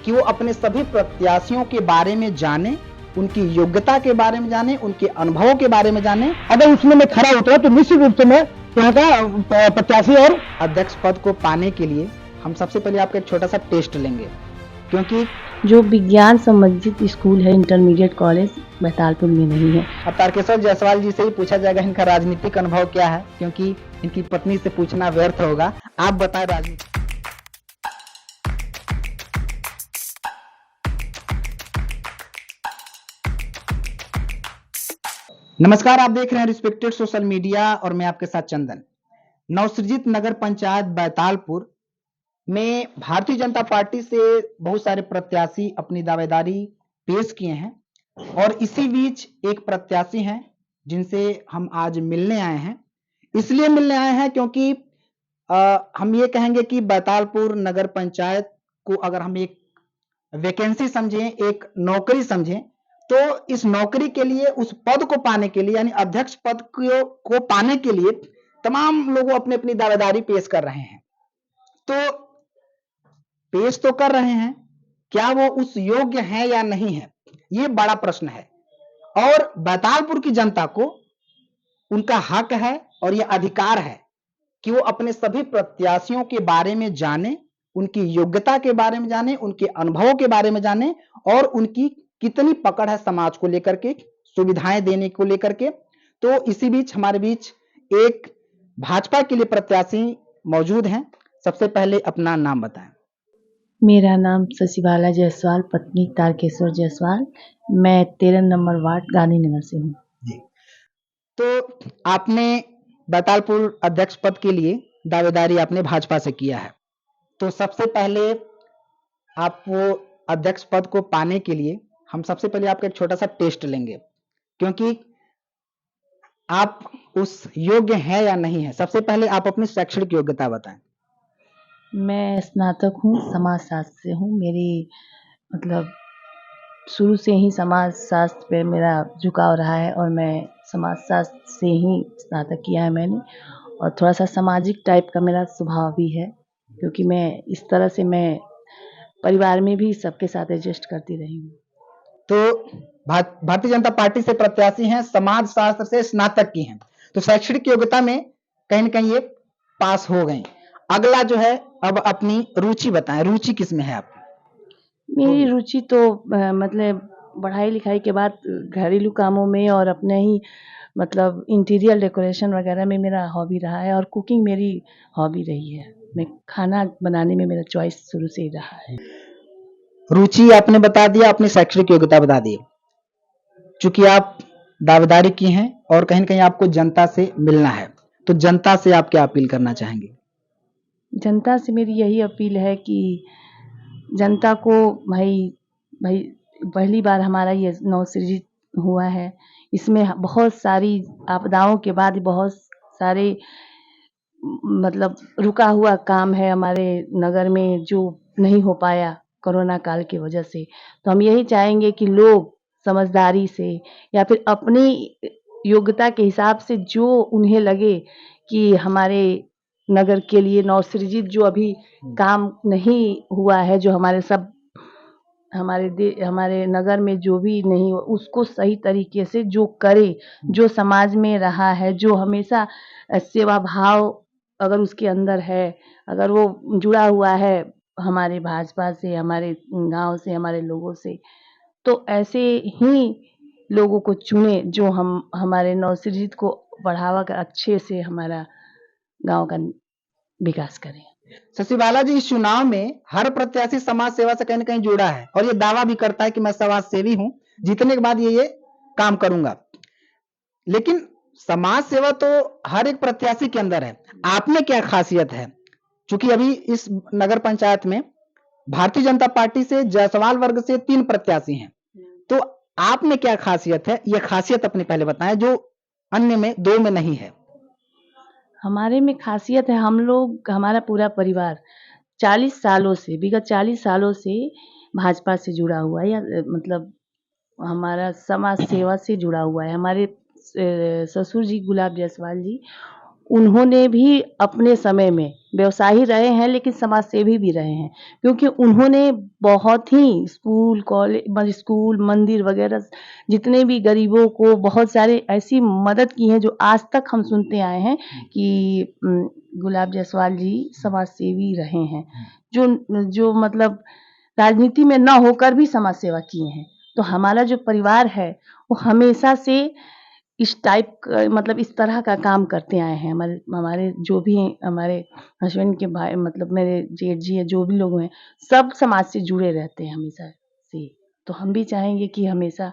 कि वो अपने सभी प्रत्याशियों के बारे में जाने, उनकी योग्यता के बारे में जाने, उनके अनुभवों के बारे में जाने। अगर उसमें मैं खरा उतरा तो निश्चित रूप से मैं यहाँ का प्रत्याशी और अध्यक्ष पद को पाने के लिए हम सबसे पहले आपका एक छोटा सा टेस्ट लेंगे, क्योंकि जो विज्ञान संबंधित स्कूल है इंटरमीडिएट कॉलेज बैतालपुर में नहीं है। अब तारकेश्वर जायसवाल जी से ही पूछा जाएगा इनका राजनीतिक अनुभव क्या है, क्योंकि इनकी पत्नी से पूछना व्यर्थ होगा। आप बताएं राजनीति। नमस्कार, आप देख रहे हैं रिस्पेक्टेड सोशल मीडिया और मैं आपके साथ चंदन। नवसृजित नगर पंचायत बैतालपुर में भारतीय जनता पार्टी से बहुत सारे प्रत्याशी अपनी दावेदारी पेश किए हैं और इसी बीच एक प्रत्याशी हैं जिनसे हम आज मिलने आए हैं। इसलिए मिलने आए हैं क्योंकि हम ये कहेंगे कि बैतालपुर नगर पंचायत को अगर हम एक वैकेंसी समझें, एक नौकरी समझें, तो इस नौकरी के लिए, उस पद को पाने के लिए, यानी अध्यक्ष पद को पाने के लिए तमाम लोग अपनी अपनी दावेदारी पेश कर रहे हैं। तो पेश तो कर रहे हैं, क्या वो उस योग्य है या नहीं है, ये बड़ा प्रश्न है। और बैतालपुर की जनता को उनका हक है और यह अधिकार है कि वो अपने सभी प्रत्याशियों के बारे में जाने, उनकी योग्यता के बारे में जाने, उनके अनुभवों के बारे में जाने और उनकी कितनी पकड़ है समाज को लेकर के, सुविधाएं देने को लेकर के। तो इसी बीच हमारे बीच एक भाजपा के लिए प्रत्याशी मौजूद हैं। सबसे पहले अपना नाम बताएं। मेरा नाम शशिबाला जायसवाल, पत्नी तारकेश्वर जायसवाल। मैं 13 नंबर वार्ड गांधीनगर से हूँ। जी, तो आपने बैतालपुर अध्यक्ष पद के लिए दावेदारी आपने भाजपा से किया है। तो सबसे पहले आप वो अध्यक्ष पद को पाने के लिए हम सबसे पहले आपका एक छोटा सा टेस्ट लेंगे, क्योंकि आप उस योग्य हैं या नहीं है। सबसे पहले आप अपनी शैक्षणिक योग्यता बताएं। मैं स्नातक हूँ, समाज शास्त्र से हूँ। मेरी मतलब शुरू से ही समाज शास्त्र पे मेरा झुकाव रहा है और मैं समाज शास्त्र से ही स्नातक किया है मैंने। और थोड़ा सा सामाजिक टाइप का मेरा स्वभाव भी है, क्योंकि मैं इस तरह से मैं परिवार में भी सबके साथ एडजस्ट करती रही हूँ। तो भारतीय जनता पार्टी से प्रत्याशी हैं, समाज शास्त्र से स्नातक की हैं, तो शैक्षणिक योग्यता में कहीं ना कहीं ये पास हो गए। अगला जो है, अब अपनी रुचि बताएं। रुचि किस में है आपकी? मेरी रुचि तो मतलब पढ़ाई लिखाई के बाद घरेलू कामों में और अपने ही मतलब इंटीरियर डेकोरेशन वगैरह में मेरा हॉबी रहा है और कुकिंग मेरी हॉबी रही है। मैं खाना बनाने में मेरा चॉइस शुरू से ही रहा है। रुचि आपने बता दिया, अपनी शैक्षणिक योग्यता बता दी। चूंकि आप दावेदारी की हैं और कहीं ना कहीं आपको जनता से मिलना है, तो जनता से आप क्या अपील करना चाहेंगे? जनता से मेरी यही अपील है कि जनता को भाई पहली बार हमारा ये नवसृजित हुआ है, इसमें बहुत सारी आपदाओं के बाद बहुत सारे मतलब रुका हुआ काम है हमारे नगर में जो नहीं हो पाया कोरोना काल की वजह से। तो हम यही चाहेंगे कि लोग समझदारी से या फिर अपनी योग्यता के हिसाब से जो उन्हें लगे कि हमारे नगर के लिए नवसृजित जो अभी काम नहीं हुआ है, जो हमारे नगर में जो भी नहीं हुआ उसको सही तरीके से जो करे, जो समाज में रहा है, जो हमेशा सेवा भाव अगर उसके अंदर है, अगर वो जुड़ा हुआ है हमारे भाजपा से, हमारे गांव से, हमारे लोगों से, तो ऐसे ही लोगों को चुने जो हमारे नवसृजित को बढ़ावा कर अच्छे से हमारा गांव का विकास करें। शशिबाला जी, इस चुनाव में हर प्रत्याशी समाज सेवा से कहीं ना कहीं जुड़ा है और ये दावा भी करता है कि मैं समाज सेवी हूं, जीतने के बाद ये काम करूंगा। लेकिन समाज सेवा तो हर एक प्रत्याशी के अंदर है। आप में क्या खासियत है? क्योंकि अभी इस नगर पंचायत में भारतीय जनता पार्टी से जायसवाल वर्ग से 3 प्रत्याशी हैं, तो आप में क्या खासियत है? ये खासियत अपनी पहले बताएं जो अन्य में 2 में नहीं है। हमारे में खासियत है, हम लोग हमारा पूरा परिवार 40 सालों से, विगत 40 सालों से भाजपा से जुड़ा हुआ है, या मतलब हमारा समाज सेवा से जुड़ा हुआ है। हमारे ससुर जी गुलाब जायसवाल जी, उन्होंने भी अपने समय में व्यवसायी रहे हैं, लेकिन समाज सेवी भी रहे हैं, क्योंकि उन्होंने बहुत ही स्कूल, स्कूल, मंदिर वगैरह जितने भी गरीबों को बहुत सारे ऐसी मदद की है, जो आज तक हम सुनते आए हैं कि गुलाब जायसवाल जी समाज सेवी रहे हैं, जो मतलब राजनीति में ना होकर भी समाज सेवा किए हैं। तो हमारा जो परिवार है, वो हमेशा से इस टाइप का मतलब इस तरह का काम करते आए हैं। हमारे हमारे जो भी हमारे हस्बैंड के भाई मतलब मेरे जेठ जी हैं, जो भी लोग हैं, सब समाज से जुड़े रहते हैं हमेशा से। तो हम भी चाहेंगे कि हमेशा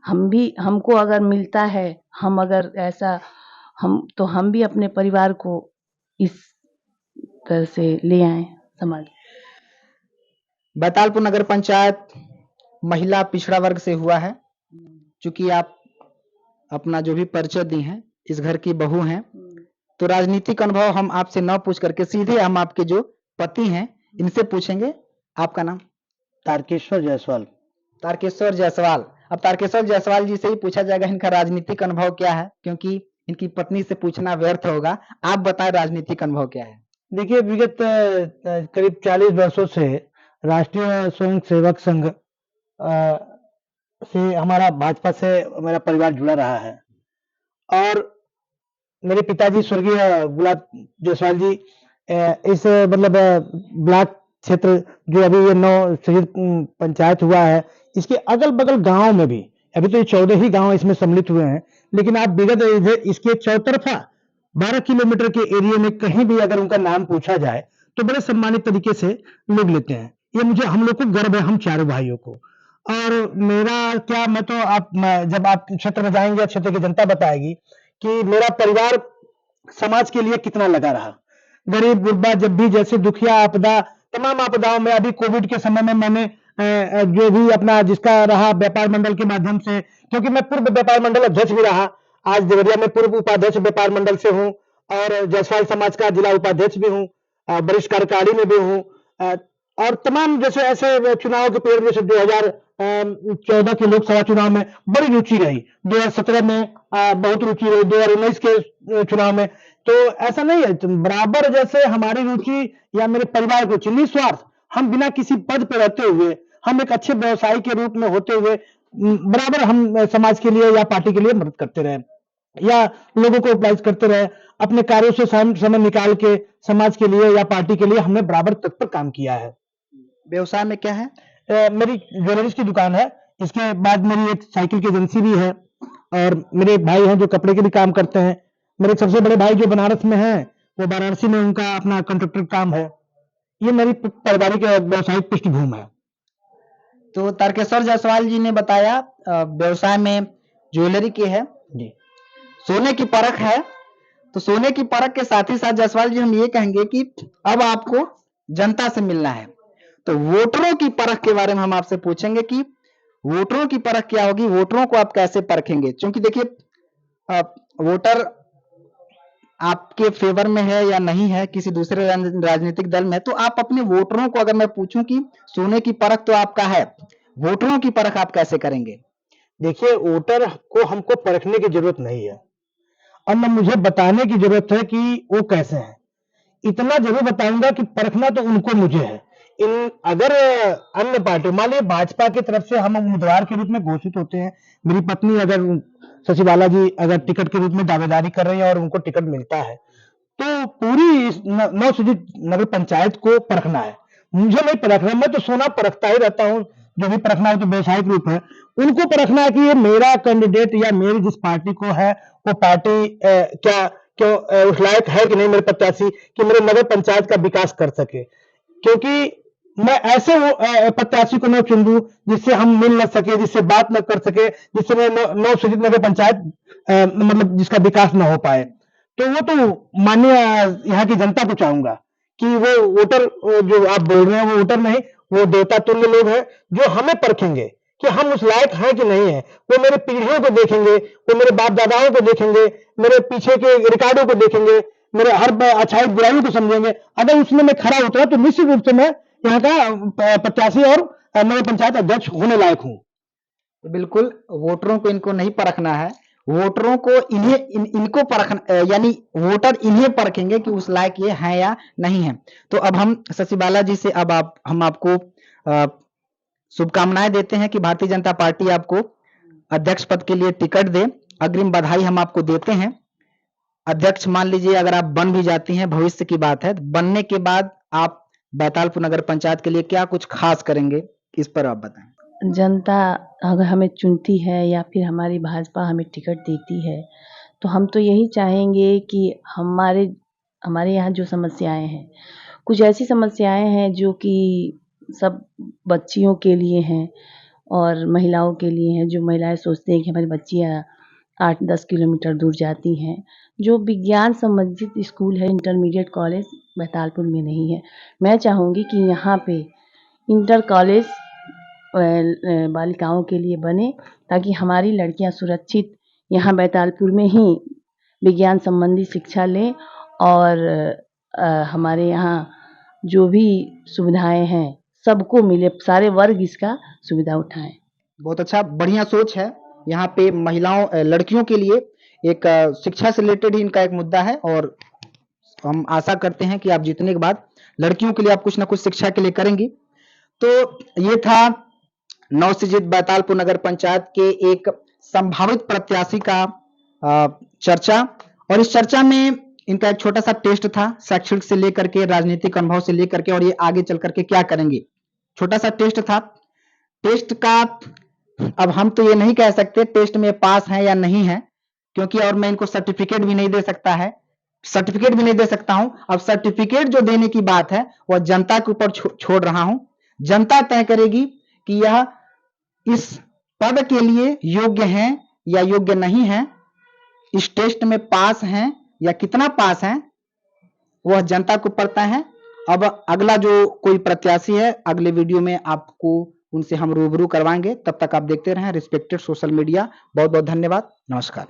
हमको अगर मिलता है, हम अगर ऐसा हम भी अपने परिवार को इस तरह से ले आएँ समाज। बैतालपुर नगर पंचायत महिला पिछड़ा वर्ग से हुआ है। चूंकि आप अपना जो भी परिचय दी हैं, इस घर की बहू हैं, तो राजनीतिक अनुभव हम आपसे न पूछ करके सीधे हम आपके जो पति हैं इनसे पूछेंगे। आपका नाम? तारकेश्वर जायसवाल। तारकेश्वर जायसवाल। अब तारकेश्वर जायसवाल जी से ही पूछा जाएगा इनका राजनीतिक अनुभव क्या है, क्योंकि इनकी पत्नी से पूछना व्यर्थ होगा। आप बताएं राजनीतिक अनुभव क्या है? देखिए, विगत करीब 40 वर्षों से राष्ट्रीय स्वयं सेवक संघ से हमारा भाजपा से मेरा परिवार जुड़ा रहा है। और मेरे पिताजी स्वर्गीय गुलाब जायसवाल जी इस मतलब ब्लॉक क्षेत्र जो अभी ये 9 शहीद पंचायत हुआ है, इसके अगल-बगल गाँव में भी अभी तो ये 14 ही गाँव इसमें सम्मिलित हुए हैं, लेकिन आप विगत इसके चौतरफा 12 किलोमीटर के एरिया में कहीं भी अगर उनका नाम पूछा जाए तो बड़े सम्मानित तरीके से लोग लेते हैं। ये मुझे हम लोग को गर्व है, हम चारों भाइयों को। और मेरा क्या, मैं तो जब आप क्षेत्र में जाएंगे, क्षेत्र की जनता बताएगी कि मेरा परिवार समाज के लिए कितना लगा रहा। गरीब गुरबा जब भी जैसे दुखिया आपदा, तमाम आपदाओं में, अभी कोविड के समय में मैंने जो भी अपना जिसका रहा व्यापार मंडल के माध्यम से, क्योंकि मैं पूर्व व्यापार मंडल अध्यक्ष भी रहा, आज देवरिया में पूर्व उपाध्यक्ष व्यापार मंडल से हूँ और जायसवाल समाज का जिला उपाध्यक्ष भी हूँ, वरिष्ठ कार्यकारिणी में भी हूँ। और तमाम जैसे ऐसे चुनाव के पीरियड में जैसे 2014 के लोकसभा चुनाव में बड़ी रुचि रही, 2017 में बहुत रुचि रही, 2019 के चुनाव में। तो ऐसा नहीं है, बराबर जैसे हमारी रुचि या मेरे परिवार की रुचि, निस्वार्थ हम बिना किसी पद पर रहते हुए, हम एक अच्छे व्यवसायी के रूप में होते हुए बराबर हम समाज के लिए या पार्टी के लिए मदद करते रहे या लोगों को उपलब्ध करते रहे। अपने कार्यों से समय निकाल के समाज के लिए या पार्टी के लिए हमने बराबर तत्पर काम किया है। व्यवसाय में क्या है? मेरी ज्वेलरीज की दुकान है, इसके बाद मेरी एक साइकिल की एजेंसी भी है और मेरे एक भाई हैं जो कपड़े के भी काम करते हैं। मेरे सबसे बड़े भाई जो बनारस में हैं, वो वाराणसी में उनका अपना कंट्रैक्टर काम है। ये मेरी पारिवारिक व्यवसायिक पृष्ठभूमि है। तो तारकेश्वर जायसवाल जी ने बताया व्यवसाय में ज्वेलरी की है जी। सोने की परख है। तो सोने की परख के साथ ही साथ जायसवाल जी हम ये कहेंगे कि अब आपको जनता से मिलना है, तो वोटरों की परख के बारे में हम आपसे पूछेंगे कि वोटरों की परख क्या होगी, वोटरों को आप कैसे परखेंगे? क्योंकि देखिए वोटर आपके फेवर में है या नहीं है किसी दूसरे राजनीतिक दल में, तो आप अपने वोटरों को, अगर मैं पूछूं कि सोने की परख तो आपका है, वोटरों की परख आप कैसे करेंगे? देखिए, वोटर को हमको परखने की जरूरत नहीं है और न मुझे बताने की जरूरत है कि वो कैसे हैं। इतना जरूर बताऊंगा कि परखना तो उनको मुझे है। अगर अन्य पार्टी, मान लीजिए भाजपा की तरफ से हम उम्मीदवार के रूप में घोषित होते हैं, मेरी पत्नी अगर शशिबाला जी अगर टिकट के रूप में दावेदारी कर रही है और उनको टिकट मिलता है, तो पूरी 9 नगर पंचायत को परखना है। मुझे नहीं परखना, मैं तो सोना परखता ही रहता हूँ। जो भी परखना है तो व्यवसायिक रूप है, उनको परखना है कि ये मेरा कैंडिडेट या मेरी जिस पार्टी को है वो पार्टी क्या क्यों उस लायक है कि नहीं, मेरे प्रत्याशी कि मेरे नगर पंचायत का विकास कर सके। क्योंकि मैं ऐसे प्रत्याशी को न चुन दूं जिससे हम मिल न सके, जिससे बात न कर सके, जिससे मैं 9 नगर पंचायत मतलब जिसका विकास न हो पाए। तो वो तो माननीय यहाँ की जनता को चाहूंगा कि वो वोटर जो आप बोल रहे हैं वो वोटर नहीं, वो देवता तुल्य लोग हैं जो हमें परखेंगे कि हम उस लायक हैं कि नहीं है। वो मेरे पीढ़ियों को देखेंगे, वो मेरे बाप दादाओं को देखेंगे, मेरे पीछे के रिकॉर्डों को देखेंगे, मेरे हर अच्छाई बुराइयों को समझेंगे। अगर उसमें मैं खरा उतरा तो निश्चित रूप से मैं यहाँ का प्रत्याशी और नगर पंचायत अध्यक्ष होने लायक हूँ। तो बिल्कुल वोटरों को इनको नहीं परखना है, वोटरों को इनको यानी वोटर इन्हें परखेंगे कि उस लायक ये हैं या नहीं है। तो अब हम शशि बाला जी से हम आपको शुभकामनाएं देते हैं कि भारतीय जनता पार्टी आपको अध्यक्ष पद के लिए टिकट दे। अग्रिम बधाई हम आपको देते हैं। अध्यक्ष मान लीजिए अगर आप बन भी जाती हैं, भविष्य की बात है, बनने के बाद आप बैतालपुर नगर पंचायत के लिए क्या कुछ खास करेंगे, इस पर आप बताएं। जनता अगर हमें चुनती है या फिर हमारी भाजपा हमें टिकट देती है, तो हम तो यही चाहेंगे कि हमारे यहाँ जो समस्याएं हैं, कुछ ऐसी समस्याएं हैं जो कि सब बच्चियों के लिए हैं और महिलाओं के लिए हैं। जो महिलाएं सोचती हैं कि हमारी बच्चियाँ 8-10 किलोमीटर दूर जाती हैं। जो विज्ञान संबंधित स्कूल है, इंटरमीडिएट कॉलेज बैतालपुर में नहीं है। मैं चाहूँगी कि यहाँ पे इंटर कॉलेज बालिकाओं के लिए बने, ताकि हमारी लड़कियां सुरक्षित यहाँ बैतालपुर में ही विज्ञान संबंधी शिक्षा लें और हमारे यहाँ जो भी सुविधाएं हैं सबको मिले, सारे वर्ग इसका सुविधा उठाएं। बहुत अच्छा, बढ़िया सोच है। यहाँ पे महिलाओं लड़कियों के लिए एक शिक्षा से रिलेटेड ही इनका एक मुद्दा है और हम आशा करते हैं कि आप जीतने के बाद लड़कियों के लिए आप कुछ ना कुछ शिक्षा के लिए करेंगी। तो ये था नवसृजित बैतालपुर नगर पंचायत के एक संभावित प्रत्याशी का चर्चा, और इस चर्चा में इनका एक छोटा सा टेस्ट था, शैक्षणिक से लेकर के राजनीतिक अनुभव से लेकर के और ये आगे चल करके क्या करेंगे, छोटा सा टेस्ट था। टेस्ट का अब हम तो ये नहीं कह सकते टेस्ट में पास है या नहीं है, क्योंकि और मैं इनको सर्टिफिकेट भी नहीं दे सकता हूं। अब सर्टिफिकेट जो देने की बात है वह जनता के ऊपर छोड़ रहा हूं। जनता तय करेगी कि यह इस पद के लिए योग्य हैं या योग्य नहीं है, इस टेस्ट में पास हैं या कितना पास हैं, वह जनता को पता है। अब अगला जो कोई प्रत्याशी है, अगले वीडियो में आपको उनसे हम रूबरू करवाएंगे। तब तक आप देखते रहें रिस्पेक्टेड सोशल मीडिया। बहुत बहुत धन्यवाद, नमस्कार।